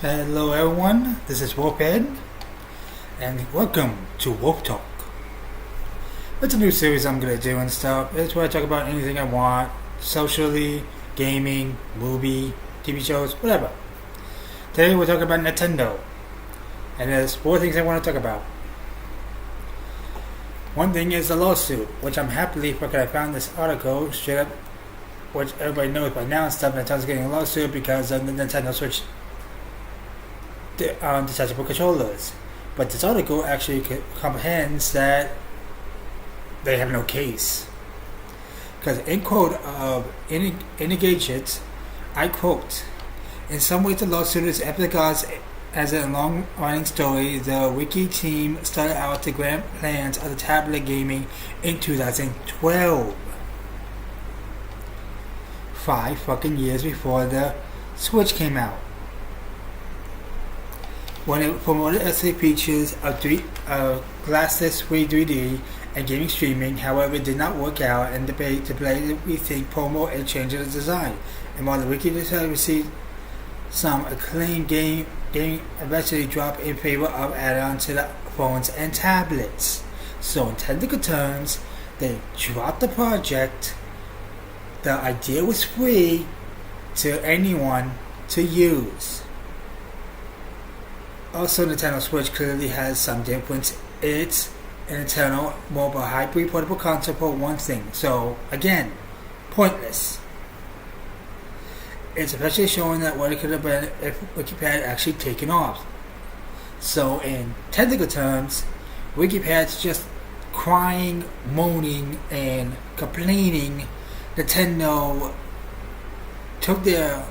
Hello everyone, this is Wolfhead, and welcome to Wolf Talk. It's a new series I'm going to do and stuff. It's where I talk about anything I want, socially, gaming, movie, TV shows, whatever. Today we're talking about Nintendo, and there's 4 things I want to talk about. One thing is the lawsuit, which I'm happily because I found this article straight up, which everybody knows by now and stuff. Nintendo's getting a lawsuit because of the Nintendo Switch detachable controllers, but this article actually comprehends that they have no case, because in quote of Engadget, I quote, "In some ways the lawsuit is epic because as a long-running story, the Wiki team started out the grand plans of the tablet gaming in 2012, 5 fucking years before the Switch came out. When it promoted SE features of glassless 3D and gaming streaming, however, it did not work out, and debate to rethink promo and change the design. And while the Wiki received some acclaim, game eventually dropped in favor of add-ons to the phones and tablets. So in technical terms, they dropped the project. The idea was free to anyone to use. Also, Nintendo Switch clearly has some difference. It's an internal mobile hybrid portable console for one thing. So, again, pointless. It's especially showing that what it could have been if Wikipedia had actually taken off. So, in technical terms, Wikipedia's just crying, moaning, and complaining. Nintendo took their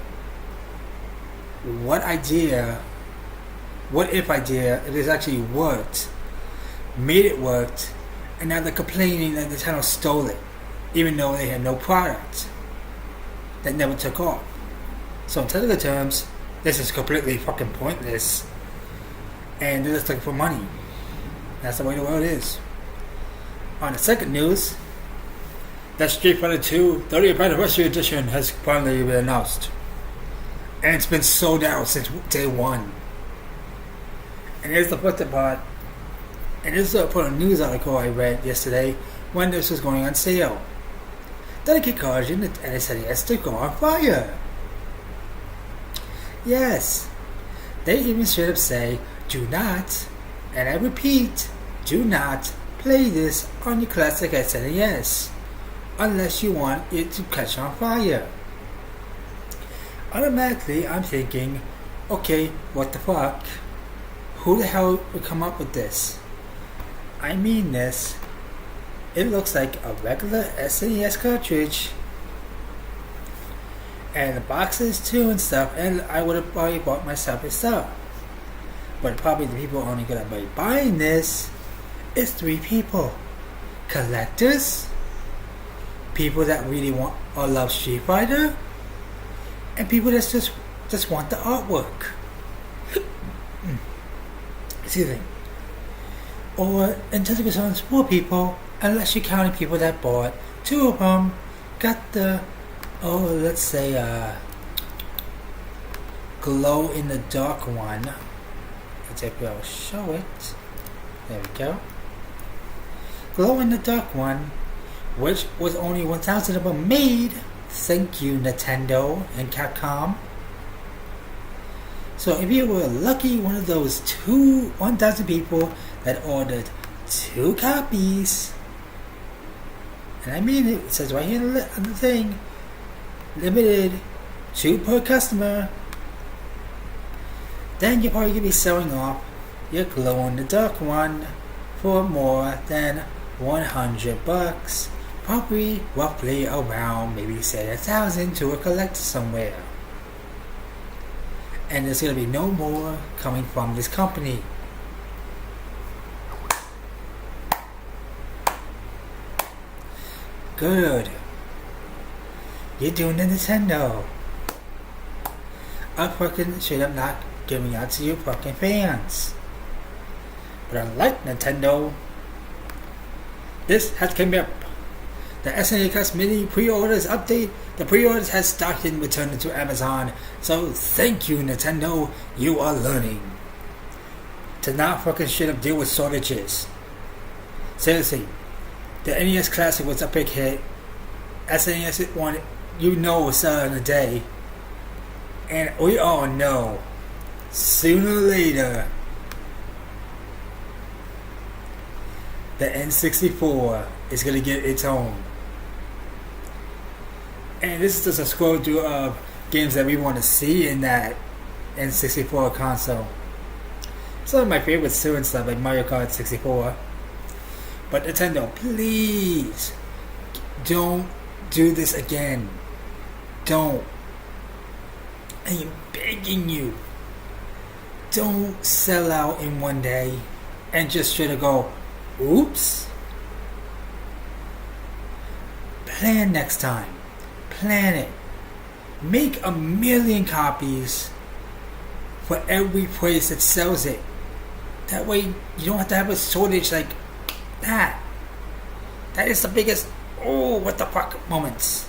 what if idea, if this actually worked, made it work, and now they're complaining that Nintendo stole it, even though they had no product that never took off. So in technical terms, this is completely fucking pointless, and they're just looking for money. That's the way the world is. On the second news, that Street Fighter 2 30th Anniversary Edition has finally been announced, and it's been sold out since day one. And here's the first part. And this is from a news article I read yesterday when this was going on sale. Delicate caution, and it said yes to go on fire. Yes. They even straight up say, do not, and I repeat, do not play this on your classic SNES unless you want it to catch on fire. Automatically, I'm thinking, okay, what the fuck? Who the hell would come up with this? I mean this. It looks like a regular SNES cartridge. And the boxes too and stuff. And I would have probably bought myself a stuff. But probably the people only gonna be buying this is 3 people. Collectors. People that really want or love Street Fighter. And people that just want the artwork. Excuse me. Or in technical terms, 4 people, unless you're counting people that bought. 2 of them got the, let's say, glow in the dark one. Let's see if I'll show it. There we go. Glow in the dark one, which was only 1,000 of them made. Thank you, Nintendo and Capcom. So if you were lucky one of those 1,000 people that ordered 2 copies, and I mean it says right here on the thing, limited 2 per customer, then you're probably going to be selling off your glow-in-the-dark one for more than $100. Probably roughly around maybe say 1,000 to a collector somewhere. And there's going to be no more coming from this company. Good. You're doing the Nintendo. I'm fucking straight up not giving out to you fucking fans. But unlike Nintendo, this has come up. The SNES Mini pre-orders update The pre-orders has started returning to Amazon, so thank you, Nintendo. You are learning to not fucking shit up deal with shortages. Seriously, the NES Classic was a big hit. SNES one, you know, was selling a day, and we all know sooner or later the N64 is gonna get its own. And this is just a scroll through of games that we want to see in that N64 console. Some of my favorites too and stuff, like Mario Kart 64. But Nintendo, please don't do this again. Don't. I am begging you. Don't sell out in one day and just straight up go, oops. Plan next time. Plan it. Make 1 million copies for every place that sells it. That way you don't have to have a shortage like that. That is the biggest oh what the fuck moments.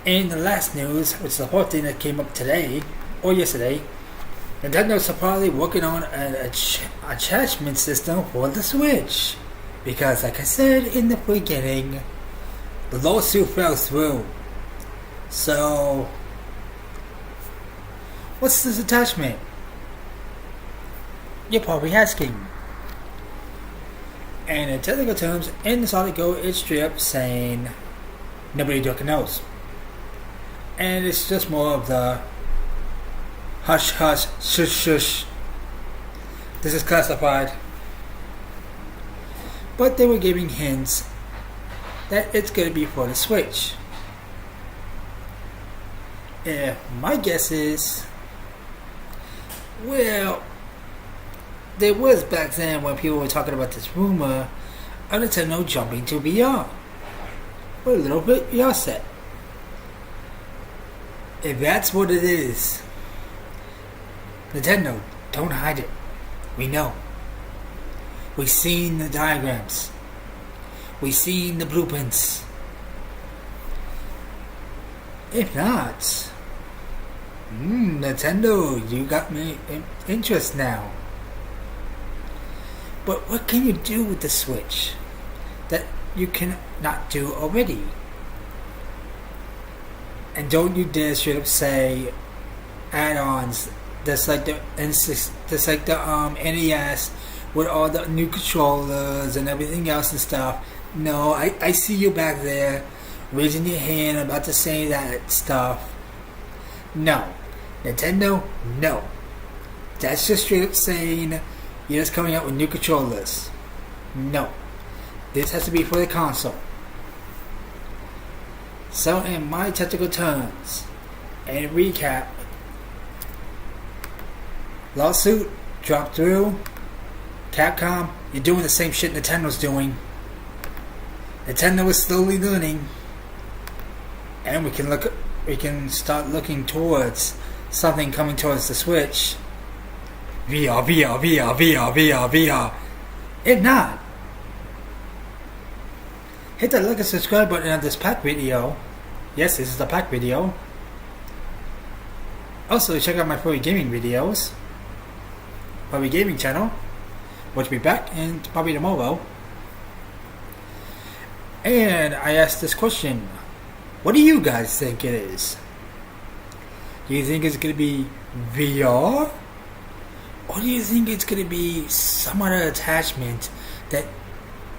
In the last news, which is the whole thing that came up today or yesterday, Nintendo's supposedly working on an attachment system for the Switch. Because like I said in the beginning, the lawsuit fell through. So what's this attachment? You're probably asking. And in technical terms, in this article, it's straight up saying nobody fucking knows. And it's just more of the hush hush shush shush. This is classified. But they were giving hints that it's going to be for the Switch. My guess is, well, there was back then when people were talking about this rumor of Nintendo jumping to VR. We're a little bit VR set. If that's what it is, Nintendo, don't hide it. We know. We've seen the diagrams. We've seen the blueprints. If not, Nintendo, you got me interest now. But what can you do with the Switch that you cannot do already? And don't you dare straight up say add-ons. That's like the NES with all the new controllers and everything else and stuff. No, I see you back there raising your hand about to say that stuff. No. Nintendo, no. That's just straight up saying you're just coming out with new controllers. No. This has to be for the console. So in my technical terms, and recap, lawsuit dropped through. Capcom, you're doing the same shit Nintendo's doing. Nintendo is slowly learning, and we can start looking towards something coming towards the Switch. VR, VR, VR, VR, VR, VR. If not, hit the like and subscribe button on this pack video. Yes, this is the pack video. Also, check out my Furry Gaming videos. Furry Gaming channel, which will be back in probably tomorrow. And I asked this question: what do you guys think it is? Do you think it's going to be VR? Or do you think it's going to be some other attachment that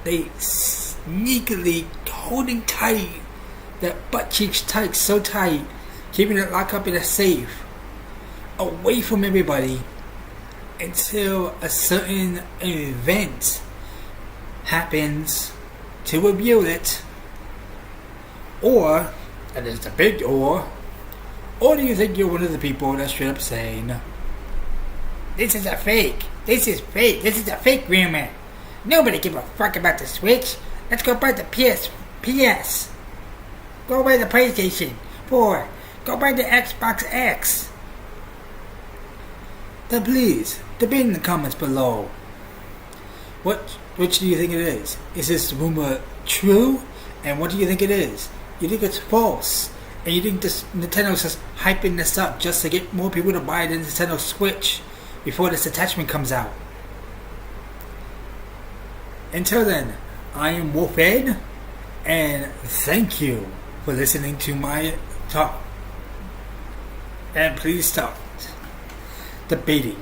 they sneakily holding tight, that butt cheeks tight, so tight, keeping it locked up in a safe, away from everybody, until a certain event happens to reveal it? Or, and it's a big or do you think you're one of the people that's straight up saying, this is a fake, this is fake, this is a fake rumor, nobody give a fuck about the Switch, let's go buy the PS, go buy the PlayStation 4, go buy the Xbox X? Then please, debate in the comments below. Which do you think it is? Is this rumor true? And what do you think it is? You think it's false. And you think this Nintendo's just hyping this up just to get more people to buy the Nintendo Switch before this attachment comes out. Until then, I am Wolf Ed, and thank you for listening to my talk. And please stop debating